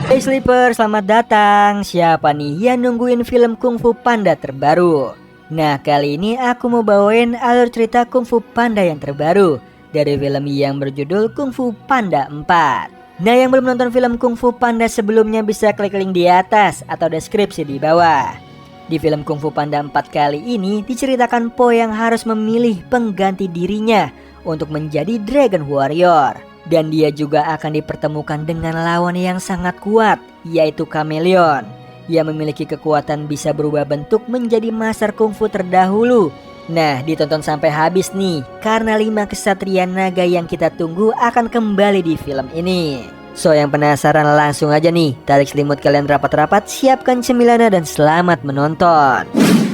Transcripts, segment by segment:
Hey Sleeper, selamat datang. Siapa nih yang nungguin film Kung Fu Panda terbaru? Nah, kali ini aku mau bawain alur cerita Kung Fu Panda yang terbaru dari film yang berjudul Kung Fu Panda 4. Nah, yang belum nonton film Kung Fu Panda sebelumnya bisa klik link di atas atau deskripsi di bawah. Di film Kung Fu Panda 4 kali ini diceritakan Po yang harus memilih pengganti dirinya untuk menjadi Dragon Warrior. Dan dia juga akan dipertemukan dengan lawan yang sangat kuat, yaitu Chameleon, yang memiliki kekuatan bisa berubah bentuk menjadi master kungfu terdahulu. Nah, ditonton sampai habis nih, karena 5 kesatria naga yang kita tunggu akan kembali di film ini. So, yang penasaran langsung aja nih, tarik selimut kalian rapat-rapat, siapkan cemilannya dan selamat menonton.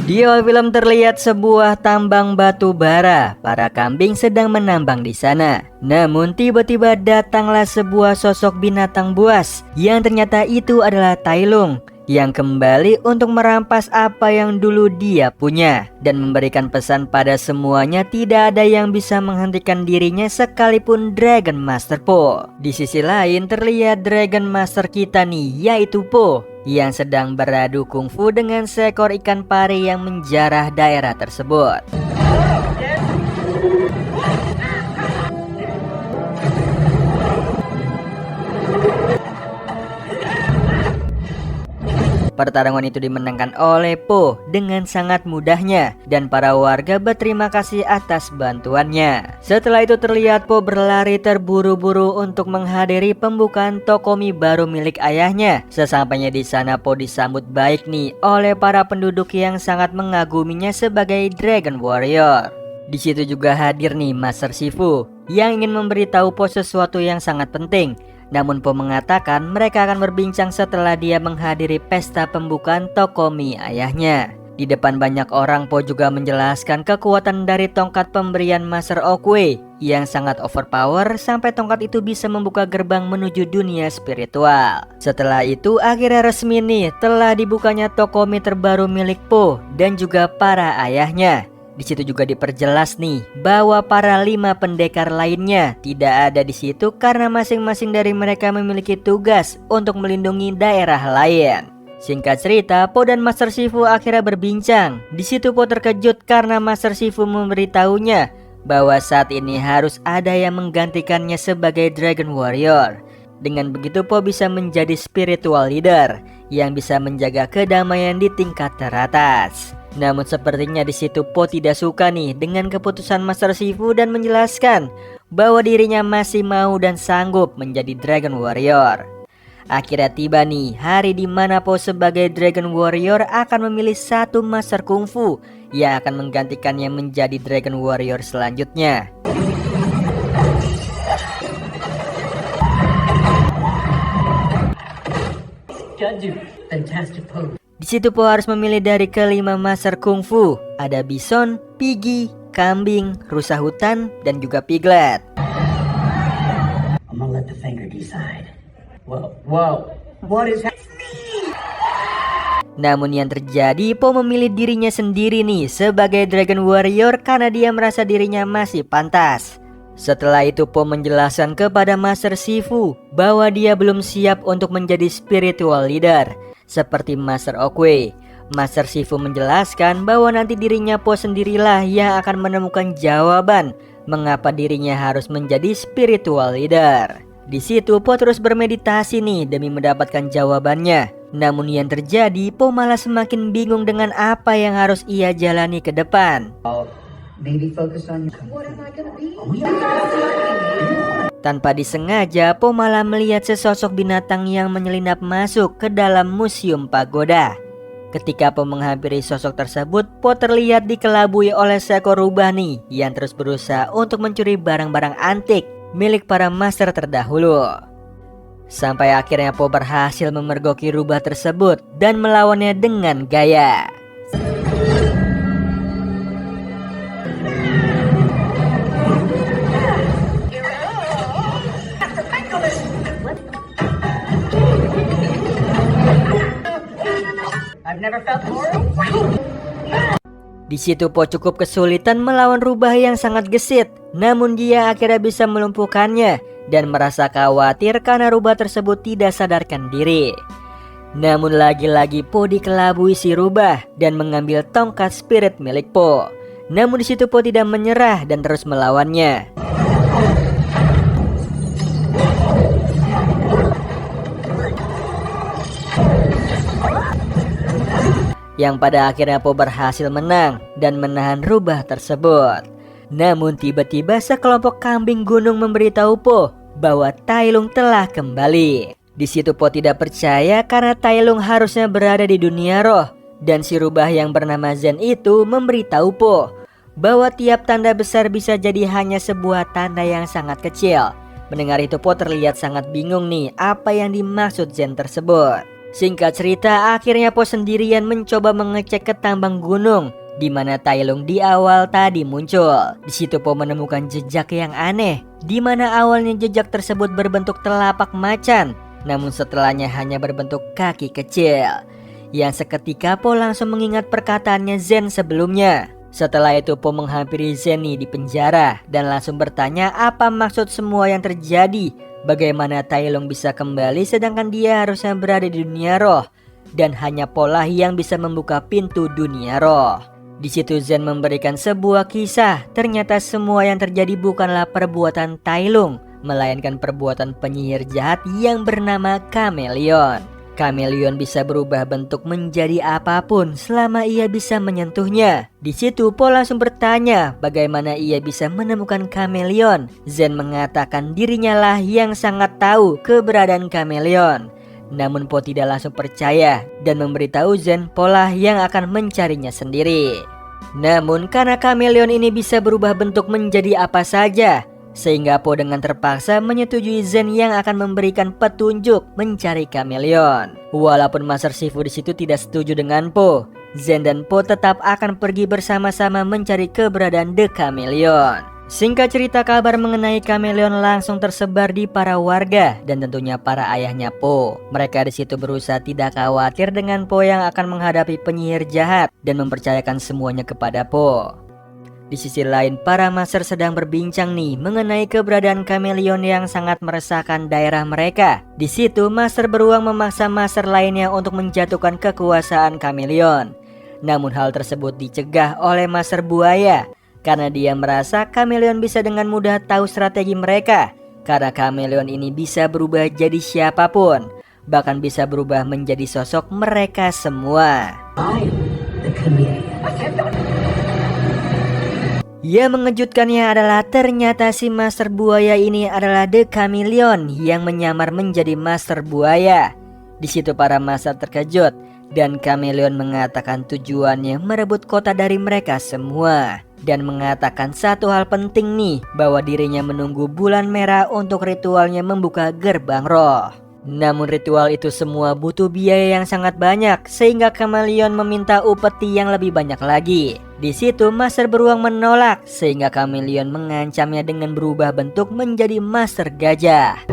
Di awal film terlihat sebuah tambang batu bara. Para kambing sedang menambang di sana. Namun tiba-tiba datanglah sebuah sosok binatang buas yang ternyata itu adalah Tai Lung yang kembali untuk merampas apa yang dulu dia punya dan memberikan pesan pada semuanya tidak ada yang bisa menghentikan dirinya sekalipun Dragon Master Po. Di sisi lain terlihat Dragon Master kita nih, yaitu Po, yang sedang beradu kungfu dengan seekor ikan pari yang menjarah daerah tersebut. Pertarungan itu dimenangkan oleh Po dengan sangat mudahnya dan para warga berterima kasih atas bantuannya. Setelah itu terlihat Po berlari terburu-buru untuk menghadiri pembukaan toko mie baru milik ayahnya. Sesampainya di sana Po disambut baik nih oleh para penduduk yang sangat mengaguminya sebagai Dragon Warrior. Di situ juga hadir nih Master Shifu yang ingin memberitahu Po sesuatu yang sangat penting. Namun Po mengatakan mereka akan berbincang setelah dia menghadiri pesta pembukaan toko mie ayahnya. Di depan banyak orang Po juga menjelaskan kekuatan dari tongkat pemberian Master Oogway yang sangat overpower sampai tongkat itu bisa membuka gerbang menuju dunia spiritual. Setelah itu akhirnya resmi nih telah dibukanya toko mie terbaru milik Po dan juga para ayahnya. Di situ juga diperjelas nih bahwa para 5 pendekar lainnya tidak ada di situ karena masing-masing dari mereka memiliki tugas untuk melindungi daerah lain. Singkat cerita, Po dan Master Shifu akhirnya berbincang. Di situ Po terkejut karena Master Shifu memberitahunya bahwa saat ini harus ada yang menggantikannya sebagai Dragon Warrior. Dengan begitu Po bisa menjadi spiritual leader yang bisa menjaga kedamaian di tingkat teratas. Namun sepertinya di situ Po tidak suka nih dengan keputusan Master Shifu dan menjelaskan bahwa dirinya masih mau dan sanggup menjadi Dragon Warrior. Akhirnya tiba nih hari di mana Po sebagai Dragon Warrior akan memilih satu Master Kungfu yang akan menggantikannya menjadi Dragon Warrior selanjutnya. Di situ Po harus memilih dari kelima master kungfu. Ada bison, pigi, kambing, rusa hutan, dan juga piglet. Namun yang terjadi, Po memilih dirinya sendiri nih sebagai Dragon Warrior karena dia merasa dirinya masih pantas. Setelah itu Po menjelaskan kepada Master Shifu bahwa dia belum siap untuk menjadi spiritual leader seperti Master Oogway. Master Shifu menjelaskan bahwa nanti dirinya Po sendirilah yang akan menemukan jawaban mengapa dirinya harus menjadi spiritual leader. Di situ Po terus bermeditasi nih demi mendapatkan jawabannya. Namun yang terjadi, Po malah semakin bingung dengan apa yang harus ia jalani ke depan. Tanpa disengaja, Po malah melihat sesosok binatang yang menyelinap masuk ke dalam museum pagoda. Ketika Po menghampiri sosok tersebut, Po terlihat dikelabui oleh seekor rubah nih yang terus berusaha untuk mencuri barang-barang antik milik para master terdahulu. Sampai akhirnya Po berhasil memergoki rubah tersebut dan melawannya dengan gaya. Di situ Po cukup kesulitan melawan rubah yang sangat gesit, namun dia akhirnya bisa melumpuhkannya dan merasa khawatir karena rubah tersebut tidak sadarkan diri. Namun lagi-lagi Po dikelabui si rubah dan mengambil tongkat spirit milik Po. Namun di situ Po tidak menyerah dan terus melawannya. Yang pada akhirnya Po berhasil menang dan menahan rubah tersebut. Namun tiba-tiba sekelompok kambing gunung memberitahu Po bahwa Tai Lung telah kembali. Di situ Po tidak percaya karena Tai Lung harusnya berada di dunia roh, dan si rubah yang bernama Zen itu memberitahu Po bahwa tiap tanda besar bisa jadi hanya sebuah tanda yang sangat kecil. Mendengar itu Po terlihat sangat bingung nih apa yang dimaksud Zen tersebut. Singkat cerita, akhirnya Po sendirian mencoba mengecek ke tambang gunung di mana Tai Lung di awal tadi muncul. Di situ Po menemukan jejak yang aneh, di mana awalnya jejak tersebut berbentuk telapak macan, namun setelahnya hanya berbentuk kaki kecil. Yang seketika Po langsung mengingat perkataannya Zen sebelumnya. Setelah itu Po menghampiri Zen di penjara dan langsung bertanya apa maksud semua yang terjadi. Bagaimana Tai Lung bisa kembali sedangkan dia harusnya berada di dunia roh, dan hanya Po lah yang bisa membuka pintu dunia roh. Di situ Zen memberikan sebuah kisah. Ternyata semua yang terjadi bukanlah perbuatan Tai Lung, melainkan perbuatan penyihir jahat yang bernama Kameleon. Kameleon bisa berubah bentuk menjadi apapun selama ia bisa menyentuhnya. Di situ Po langsung bertanya bagaimana ia bisa menemukan Kameleon. Zen mengatakan dirinya lah yang sangat tahu keberadaan Kameleon. Namun Po tidak langsung percaya dan memberitahu Zen Po lah yang akan mencarinya sendiri. Namun karena Kameleon ini bisa berubah bentuk menjadi apa saja, sehingga Po dengan terpaksa menyetujui Zen yang akan memberikan petunjuk mencari Kameleon. Walaupun Master Shifu di situ tidak setuju dengan Po, Zen dan Po tetap akan pergi bersama-sama mencari keberadaan The Kameleon. Singkat cerita, kabar mengenai Kameleon langsung tersebar di para warga dan tentunya para ayahnya Po. Mereka di situ berusaha tidak khawatir dengan Po yang akan menghadapi penyihir jahat dan mempercayakan semuanya kepada Po. Di sisi lain, para master sedang berbincang nih mengenai keberadaan Kameleon yang sangat meresahkan daerah mereka. Di situ, master beruang memaksa master lainnya untuk menjatuhkan kekuasaan Kameleon. Namun hal tersebut dicegah oleh master buaya karena dia merasa Kameleon bisa dengan mudah tahu strategi mereka. Karena Kameleon ini bisa berubah jadi siapapun, bahkan bisa berubah menjadi sosok mereka semua. Yang mengejutkannya adalah ternyata si Master Buaya ini adalah The Kameleon yang menyamar menjadi Master Buaya. Di situ para master terkejut dan Kameleon mengatakan tujuannya merebut kota dari mereka semua dan mengatakan satu hal penting nih, bahwa dirinya menunggu bulan merah untuk ritualnya membuka gerbang roh. Namun ritual itu semua butuh biaya yang sangat banyak sehingga Kameleon meminta upeti yang lebih banyak lagi. Di situ Master Beruang menolak sehingga Kameleon mengancamnya dengan berubah bentuk menjadi Master Gajah.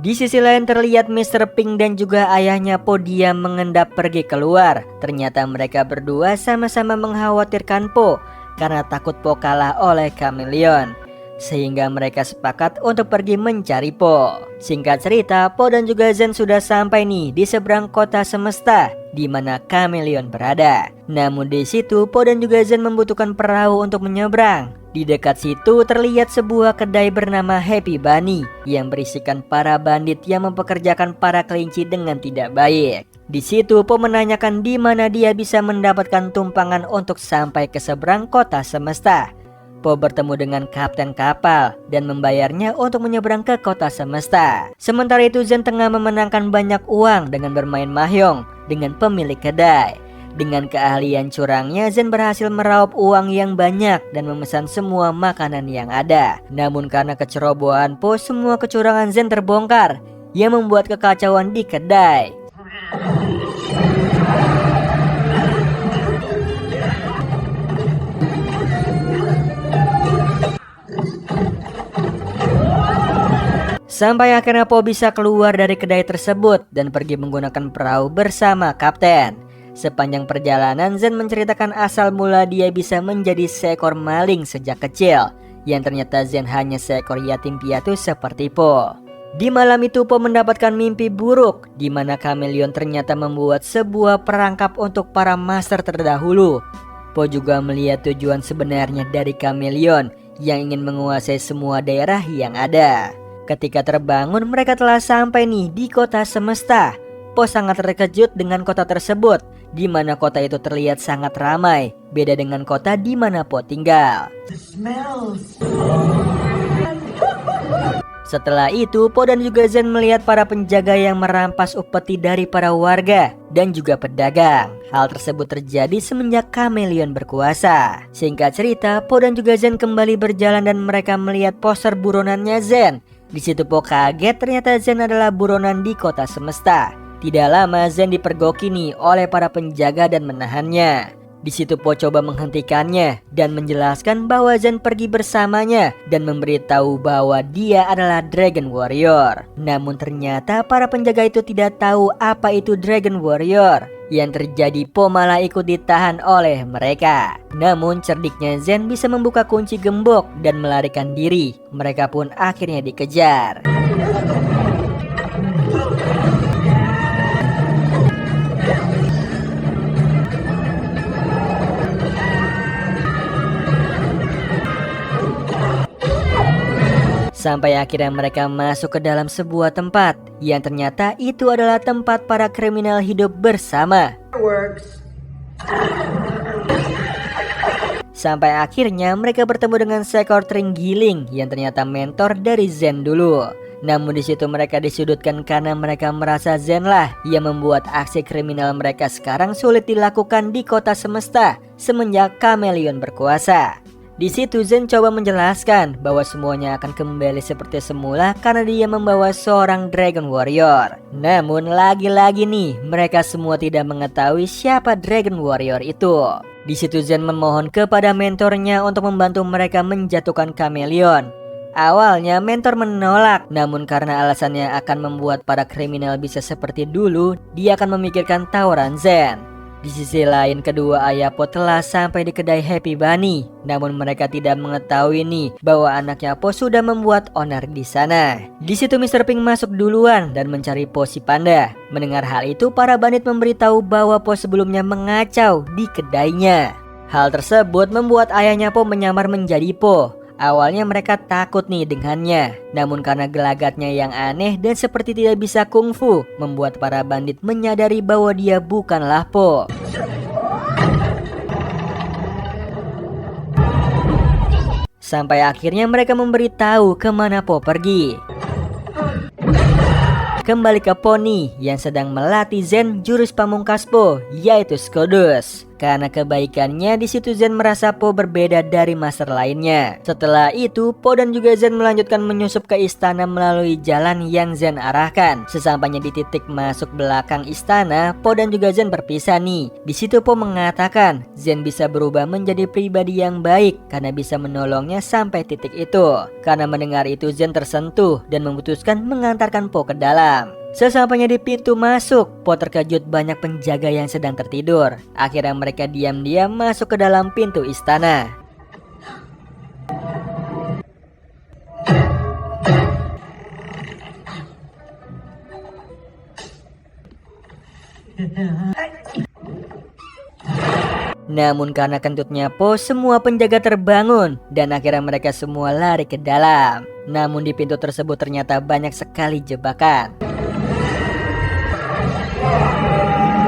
Di sisi lain terlihat Mr. Pink dan juga ayahnya Po diam mengendap pergi keluar. Ternyata mereka berdua sama-sama mengkhawatirkan Po karena takut Po kalah oleh Kameleon, sehingga mereka sepakat untuk pergi mencari Po. Singkat cerita, Po dan juga Zen sudah sampai nih di seberang kota semesta di mana Kameleon berada. Namun di situ Po dan juga Zen membutuhkan perahu untuk menyeberang. Di dekat situ terlihat sebuah kedai bernama Happy Bunny yang berisikan para bandit yang mempekerjakan para kelinci dengan tidak baik. Di situ Po menanyakan di mana dia bisa mendapatkan tumpangan untuk sampai ke seberang kota semesta. Po bertemu dengan kapten kapal dan membayarnya untuk menyeberang ke kota semesta. Sementara itu Zen tengah memenangkan banyak uang dengan bermain mahjong dengan pemilik kedai. Dengan keahlian curangnya, Zen berhasil meraup uang yang banyak dan memesan semua makanan yang ada. Namun karena kecerobohan Po, semua kecurangan Zen terbongkar yang membuat kekacauan di kedai. Sampai akhirnya Po bisa keluar dari kedai tersebut dan pergi menggunakan perahu bersama kapten. Sepanjang perjalanan Zen menceritakan asal mula dia bisa menjadi seekor maling sejak kecil, yang ternyata Zen hanya seekor yatim piatu seperti Po. Di malam itu Po mendapatkan mimpi buruk di mana kameleon ternyata membuat sebuah perangkap untuk para master terdahulu. Po juga melihat tujuan sebenarnya dari kameleon yang ingin menguasai semua daerah yang ada. Ketika terbangun mereka telah sampai nih di kota semesta. Po sangat terkejut dengan kota tersebut, di mana kota itu terlihat sangat ramai, beda dengan kota di mana Po tinggal. Setelah itu, Po dan juga Zen melihat para penjaga yang merampas upeti dari para warga dan juga pedagang. Hal tersebut terjadi semenjak kameleon berkuasa. Singkat cerita, Po dan juga Zen kembali berjalan dan mereka melihat poster buronannya Zen. Di situ Po kaget ternyata Zen adalah buronan di kota semesta. Tidak lama Zen dipergoki nih oleh para penjaga dan menahannya. Di situ Po coba menghentikannya dan menjelaskan bahwa Zen pergi bersamanya dan memberitahu bahwa dia adalah Dragon Warrior. Namun ternyata para penjaga itu tidak tahu apa itu Dragon Warrior. Yang terjadi Po malah ikut ditahan oleh mereka. Namun cerdiknya Zen bisa membuka kunci gembok dan melarikan diri. Mereka pun akhirnya dikejar. Sampai akhirnya mereka masuk ke dalam sebuah tempat yang ternyata itu adalah tempat para kriminal hidup bersama. Sampai akhirnya mereka bertemu dengan seekor terenggiling yang ternyata mentor dari Zen dulu. Namun di situ mereka disudutkan karena mereka merasa Zen lah yang membuat aksi kriminal mereka sekarang sulit dilakukan di kota semesta semenjak kameleon berkuasa. Di situ Zen coba menjelaskan bahwa semuanya akan kembali seperti semula karena dia membawa seorang Dragon Warrior. Namun lagi-lagi nih mereka semua tidak mengetahui siapa Dragon Warrior itu. Di situ Zen memohon kepada mentornya untuk membantu mereka menjatuhkan kameleon. Awalnya mentor menolak, namun karena alasannya akan membuat para kriminal bisa seperti dulu, dia akan memikirkan tawaran Zen. Di sisi lain kedua ayah Po telah sampai di kedai Happy Bunny. Namun mereka tidak mengetahui nih bahwa anaknya Po sudah membuat onar di sana. Di situ Mr. Pink masuk duluan dan mencari Po si panda. Mendengar hal itu para bandit memberitahu bahwa Po sebelumnya mengacau di kedainya. Hal tersebut membuat ayahnya Po menyamar menjadi Po. Awalnya mereka takut nih dengannya, namun karena gelagatnya yang aneh dan seperti tidak bisa kungfu, membuat para bandit menyadari bahwa dia bukanlah Po. Sampai akhirnya mereka memberitahu kemana Po pergi. Kembali ke Pony yang sedang melatih Zen jurus pamungkas Po, yaitu Skodus. Karena kebaikannya di situ Zen merasa Po berbeda dari master lainnya. Setelah itu Po dan juga Zen melanjutkan menyusup ke istana melalui jalan yang Zen arahkan. Sesampainya di titik masuk belakang istana, Po dan juga Zen berpisah nih. Di situ Po mengatakan Zen bisa berubah menjadi pribadi yang baik karena bisa menolongnya sampai titik itu. Karena mendengar itu Zen tersentuh dan memutuskan mengantarkan Po ke dalam. Sesampainya di pintu masuk, Po terkejut banyak penjaga yang sedang tertidur. Akhirnya mereka diam-diam masuk ke dalam pintu istana. Namun karena kentutnya Po, semua penjaga terbangun dan akhirnya mereka semua lari ke dalam. Namun di pintu tersebut ternyata banyak sekali jebakan.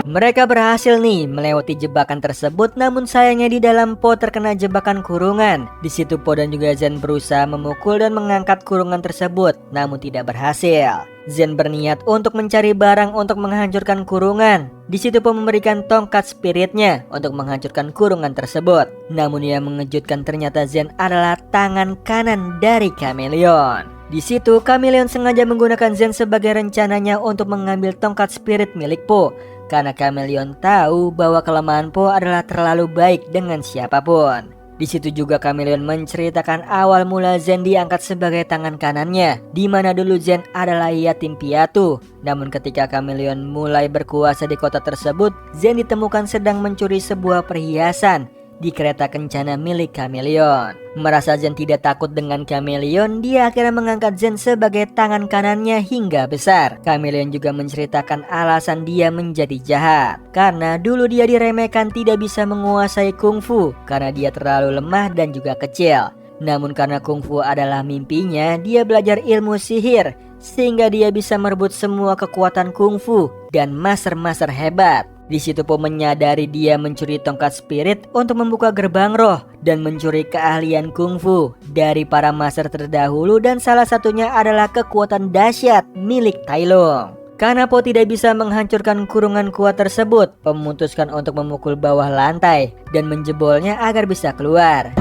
Mereka berhasil nih melewati jebakan tersebut, namun sayangnya di dalam Po terkena jebakan kurungan. Di situ Po dan juga Zen berusaha memukul dan mengangkat kurungan tersebut, namun tidak berhasil. Zen berniat untuk mencari barang untuk menghancurkan kurungan. Di situ Po memberikan tongkat spiritnya untuk menghancurkan kurungan tersebut. Namun yang mengejutkan ternyata Zen adalah tangan kanan dari kameleon. Di situ kameleon sengaja menggunakan Zen sebagai rencananya untuk mengambil tongkat spirit milik Po. Karena kameleon tahu bahwa kelemahan Po adalah terlalu baik dengan siapapun. Di situ juga Chameleon menceritakan awal mula Zen diangkat sebagai tangan kanannya, di mana dulu Zen adalah yatim piatu. Namun ketika Chameleon mulai berkuasa di kota tersebut, Zen ditemukan sedang mencuri sebuah perhiasan di kereta kencana milik Chameleon. Merasa Zen tidak takut dengan Chameleon, dia akhirnya mengangkat Zen sebagai tangan kanannya hingga besar. Chameleon juga menceritakan alasan dia menjadi jahat, karena dulu dia diremehkan tidak bisa menguasai kungfu karena dia terlalu lemah dan juga kecil. Namun karena kungfu adalah mimpinya, dia belajar ilmu sihir sehingga dia bisa merebut semua kekuatan kungfu dan master-master hebat. Di situ Po menyadari dia mencuri tongkat spirit untuk membuka gerbang roh dan mencuri keahlian kungfu dari para master terdahulu, dan salah satunya adalah kekuatan dahsyat milik Tai Lung. Karena Po tidak bisa menghancurkan kurungan kuat tersebut, Po memutuskan untuk memukul bawah lantai dan menjebolnya agar bisa keluar.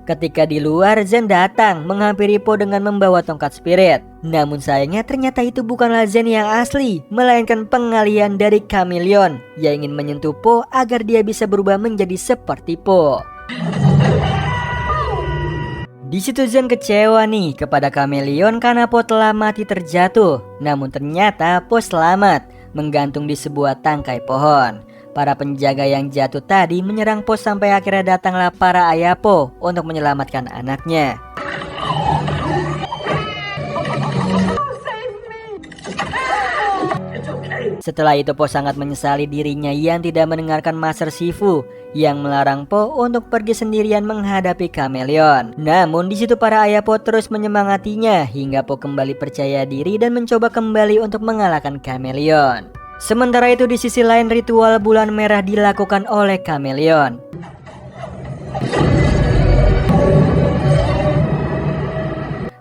Ketika di luar, Zen datang menghampiri Po dengan membawa tongkat spirit. Namun sayangnya ternyata itu bukanlah Zen yang asli, melainkan pengalian dari Chameleon yang ingin menyentuh Po agar dia bisa berubah menjadi seperti Po. Di situ Zen kecewa nih kepada Chameleon karena Po telah mati terjatuh. Namun ternyata Po selamat menggantung di sebuah tangkai pohon. Para penjaga yang jatuh tadi menyerang Po sampai akhirnya datanglah para ayah Po untuk menyelamatkan anaknya. Setelah itu Po sangat menyesali dirinya yang tidak mendengarkan Master Shifu yang melarang Po untuk pergi sendirian menghadapi Chameleon. Namun di situ para ayah Po terus menyemangatinya hingga Po kembali percaya diri dan mencoba kembali untuk mengalahkan Chameleon. Sementara itu di sisi lain ritual bulan merah dilakukan oleh Chameleon.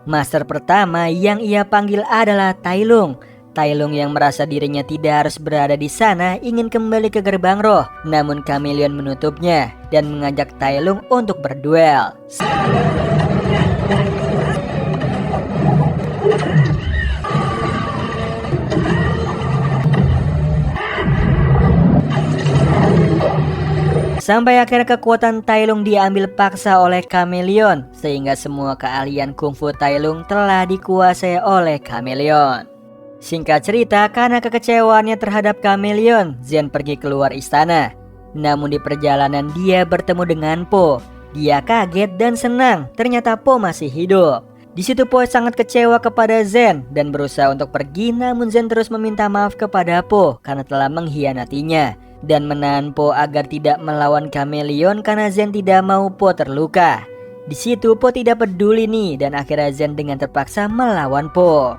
Master pertama yang ia panggil adalah Tai Lung. Tai Lung yang merasa dirinya tidak harus berada di sana ingin kembali ke gerbang roh. Namun Chameleon menutupnya dan mengajak Tai Lung untuk berduel. Sampai akhirnya kekuatan Tai Lung diambil paksa oleh Chameleon, sehingga semua keahlian kungfu Tai Lung telah dikuasai oleh Chameleon. Singkat cerita, karena kekecewaannya terhadap Chameleon, Zen pergi keluar istana. Namun di perjalanan dia bertemu dengan Po. Dia kaget dan senang, ternyata Po masih hidup. Di situ Po sangat kecewa kepada Zen dan berusaha untuk pergi, namun Zen terus meminta maaf kepada Po karena telah mengkhianatinya dan menahan Po agar tidak melawan Chameleon karena Zen tidak mau Po terluka. Di situ Po tidak peduli nih dan akhirnya Zen dengan terpaksa melawan Po.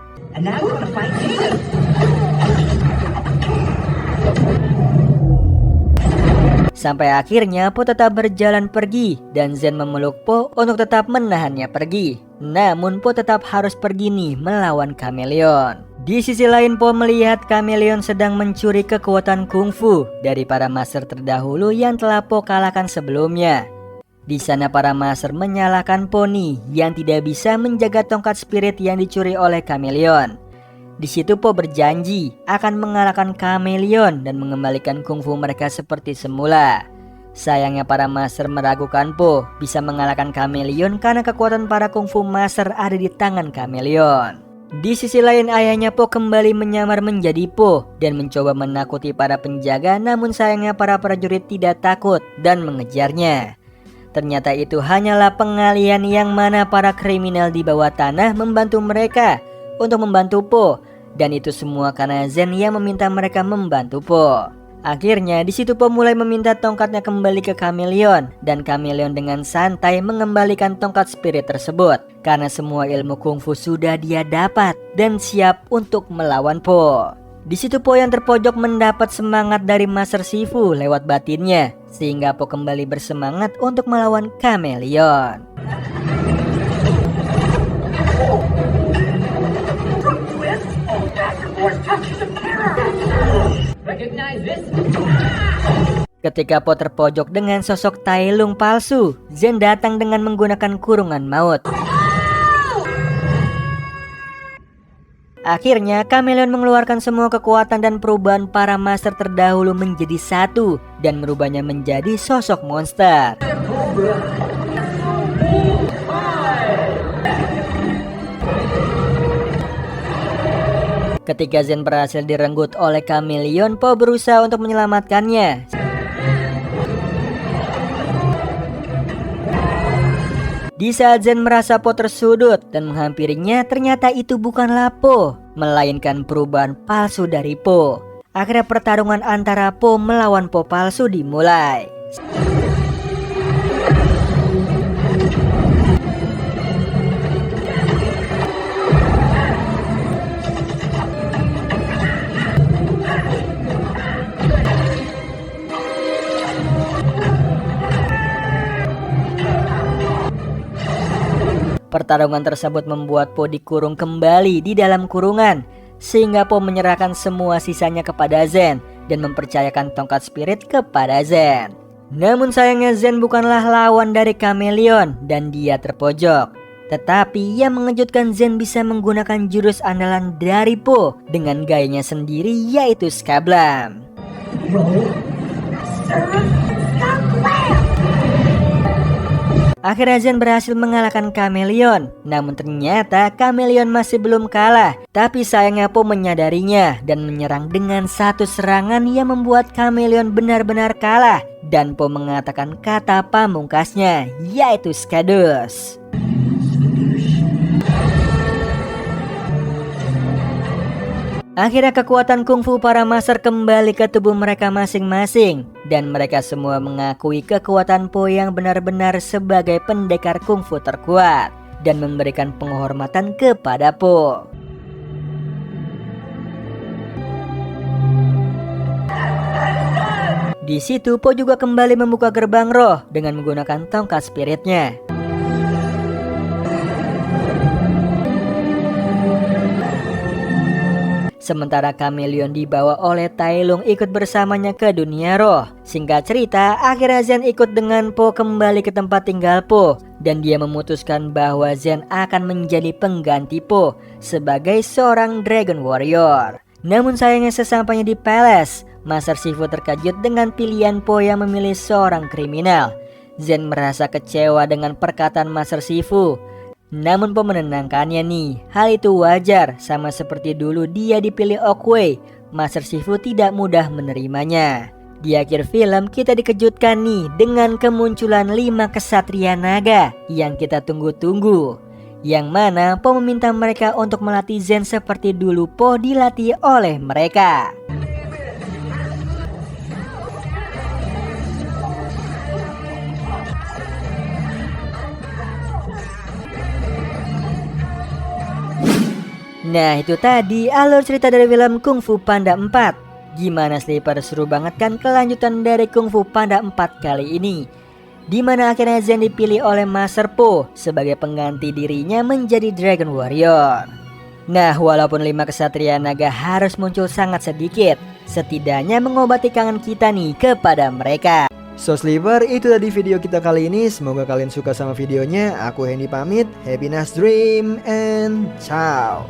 Sampai akhirnya Po tetap berjalan pergi dan Zen memeluk Po untuk tetap menahannya pergi. Namun Po tetap harus pergi nih melawan Chameleon. Di sisi lain Po melihat Chameleon sedang mencuri kekuatan kungfu dari para master terdahulu yang telah Po kalahkan sebelumnya. Di sana para master menyalahkan Po nih yang tidak bisa menjaga tongkat spirit yang dicuri oleh Chameleon. Di situ Po berjanji akan mengalahkan Chameleon dan mengembalikan kungfu mereka seperti semula. Sayangnya para master meragukan Po bisa mengalahkan Chameleon karena kekuatan para kungfu master ada di tangan Chameleon. Di sisi lain ayahnya Po kembali menyamar menjadi Po dan mencoba menakuti para penjaga, namun sayangnya para prajurit tidak takut dan mengejarnya. Ternyata itu hanyalah pengalian yang mana para kriminal di bawah tanah membantu mereka untuk membantu Po, dan itu semua karena Zen yang meminta mereka membantu Po. Akhirnya di situ Po mulai meminta tongkatnya kembali ke Chameleon dan Chameleon dengan santai mengembalikan tongkat spirit tersebut karena semua ilmu kungfu sudah dia dapat dan siap untuk melawan Po. Di situ Po yang terpojok mendapat semangat dari Master Shifu lewat batinnya sehingga Po kembali bersemangat untuk melawan Chameleon. Ketika Po terpojok dengan sosok Tai Lung palsu, Zen datang dengan menggunakan kurungan maut. Akhirnya Chameleon mengeluarkan semua kekuatan dan perubahan para master terdahulu menjadi satu dan merubahnya menjadi sosok monster. Ketika Zen berhasil direnggut oleh Chameleon, Po berusaha untuk menyelamatkannya. Di saat Zen merasa Po tersudut dan menghampirinya, ternyata itu bukanlah Po, melainkan perubahan palsu dari Po. Akhirnya pertarungan antara Po melawan Po palsu dimulai. Pertarungan tersebut membuat Po dikurung kembali di dalam kurungan, sehingga Po menyerahkan semua sisanya kepada Zen dan mempercayakan tongkat spirit kepada Zen. Namun sayangnya Zen bukanlah lawan dari Chameleon dan dia terpojok. Tetapi yang mengejutkan, Zen bisa menggunakan jurus andalan dari Po dengan gayanya sendiri, yaitu Skablam. Akhirnya Zen berhasil mengalahkan Chameleon. Namun ternyata Chameleon masih belum kalah. Tapi sayangnya Po menyadarinya dan menyerang dengan satu serangan yang membuat Chameleon benar-benar kalah. Dan Po mengatakan kata pamungkasnya, yaitu Skados. Akhirnya kekuatan kungfu para master kembali ke tubuh mereka masing-masing. Dan mereka semua mengakui kekuatan Po yang benar-benar sebagai pendekar kungfu terkuat. Dan memberikan penghormatan kepada Po. Di situ Po juga kembali membuka gerbang roh dengan menggunakan tongkat spiritnya. Sementara Chameleon dibawa oleh Tai Lung ikut bersamanya ke dunia roh. Singkat cerita, akhirnya Zen ikut dengan Po kembali ke tempat tinggal Po. Dan dia memutuskan bahwa Zen akan menjadi pengganti Po sebagai seorang Dragon Warrior. Namun sayangnya sesampainya di Palace, Master Shifu terkejut dengan pilihan Po yang memilih seorang kriminal. Zen merasa kecewa dengan perkataan Master Shifu. Namun Po menenangkannya nih, hal itu wajar, sama seperti dulu dia dipilih Oogway. Master Shifu tidak mudah menerimanya. Di akhir film kita dikejutkan nih dengan kemunculan 5 kesatria naga yang kita tunggu-tunggu. Yang mana Po meminta mereka untuk melatih Zen seperti dulu Po dilatih oleh mereka. Nah itu tadi alur cerita dari film Kung Fu Panda 4. Gimana Sleeper, seru banget kan kelanjutan dari Kung Fu Panda 4 kali ini? Dimana akhirnya Zen dipilih oleh Master Po sebagai pengganti dirinya menjadi Dragon Warrior. Nah walaupun 5 kesatria naga harus muncul sangat sedikit, setidaknya mengobati kangen kita nih kepada mereka. So Sleeper, itu tadi video kita kali ini. Semoga kalian suka sama videonya. Aku Hendy pamit. Happy nice dream and ciao.